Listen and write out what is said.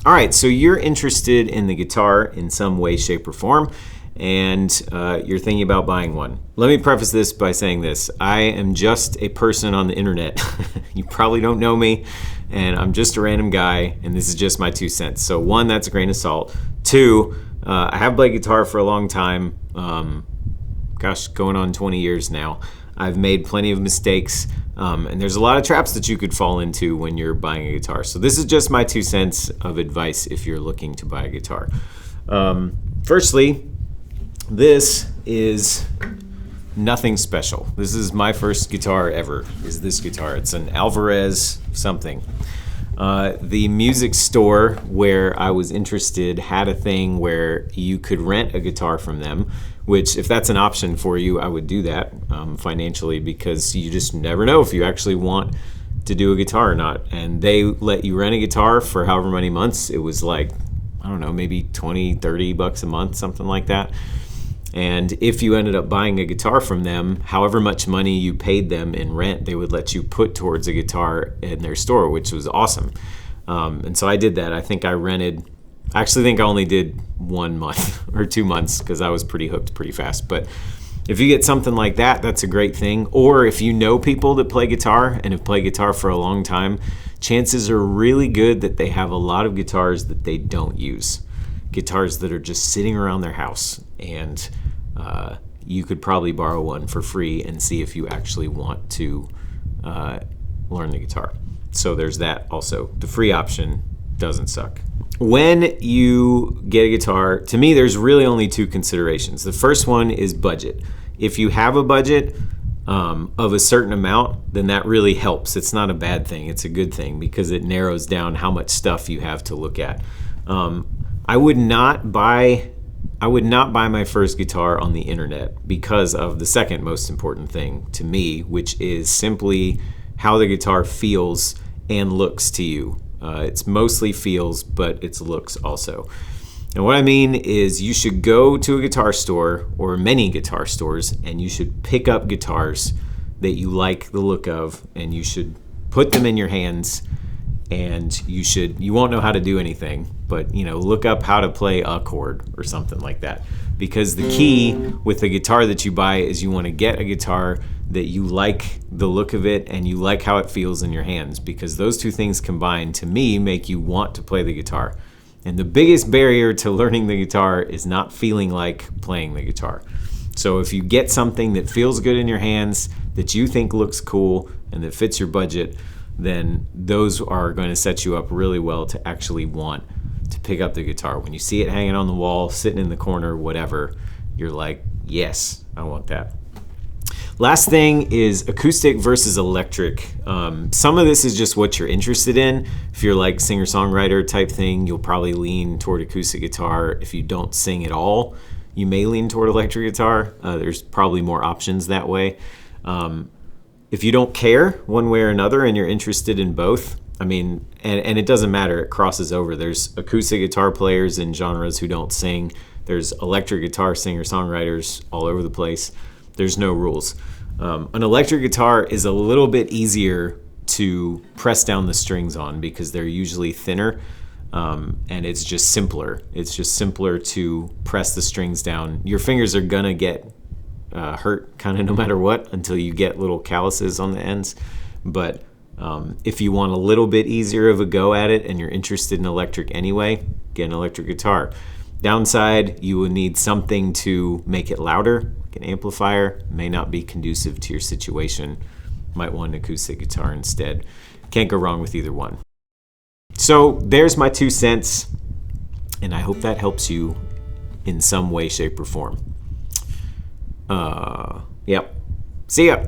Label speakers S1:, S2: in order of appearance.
S1: All right, so you're interested in the guitar in some way, shape, or form, and you're thinking about buying one. Let me preface this by saying this. I am just a person on the internet. You probably don't know me, and I'm just a random guy, and this is just my 2 cents. So one, that's a grain of salt. Two, I have played guitar for a long time, going on 20 years now. I've made plenty of mistakes, and there's a lot of traps that you could fall into when you're buying a guitar. So this is just my 2 cents of advice if you're looking to buy a guitar. Firstly, this is nothing special. This is my first guitar ever, is this guitar. It's an Alvarez something. The music store where I was interested had a thing where you could rent a guitar from them, which if that's an option for you, I would do that financially, because you just never know if you actually want to do a guitar or not. And they let you rent a guitar for however many months. It was like, I don't know, maybe 20, 30 bucks a month, something like that. And if you ended up buying a guitar from them, however much money you paid them in rent, they would let you put towards a guitar in their store, which was awesome. And so I did that. I actually think I only did 1 month or 2 months because I was pretty hooked pretty fast. But if you get something like that, that's a great thing. Or if you know people that play guitar and have played guitar for a long time, chances are really good that they have a lot of guitars that they don't use. Guitars that are just sitting around their house, and you could probably borrow one for free and see if you actually want to learn the guitar. So there's that also. The free option doesn't suck. When you get a guitar, to me, there's really only 2 considerations. The first one is budget. If you have a budget of a certain amount, then that really helps. It's not a bad thing. It's a good thing because it narrows down how much stuff you have to look at. I would not buy my first guitar on the internet because of the second most important thing to me, which is simply how the guitar feels and looks to you. It's mostly feels, but it's looks also. And what I mean is you should go to a guitar store or many guitar stores, and you should pick up guitars that you like the look of, and you should put them in your hands, and you won't know how to do anything, but look up how to play a chord or something like that. Because the key with the guitar that you buy is you want to get a guitar that you like the look of it and you like how it feels in your hands, because those 2 things combined, to me, make you want to play the guitar. And the biggest barrier to learning the guitar is not feeling like playing the guitar. So if you get something that feels good in your hands, that you think looks cool, and that fits your budget, then those are going to set you up really well to actually want to pick up the guitar. When you see it hanging on the wall, sitting in the corner, whatever, you're like, yes, I want that. Last thing is acoustic versus electric. Some of this is just what you're interested in. If you're like singer-songwriter type thing, you'll probably lean toward acoustic guitar. If you don't sing at all, you may lean toward electric guitar. There's probably more options that way. If you don't care one way or another and you're interested in both, and it doesn't matter, it crosses over. There's acoustic guitar players in genres who don't sing. There's electric guitar singer-songwriters all over the place. There's no rules. An electric guitar is a little bit easier to press down the strings on because they're usually thinner, and it's just simpler. It's just simpler to press the strings down. Your fingers are gonna get hurt kind of no matter what until you get little calluses on the ends. But if you want a little bit easier of a go at it and you're interested in electric anyway, get an electric guitar. Downside, you will need something to make it louder. Like an amplifier may not be conducive to your situation. Might want an acoustic guitar instead. Can't go wrong with either one. So there's my 2 cents, and I hope that helps you in some way, shape, or form. Yep. See ya.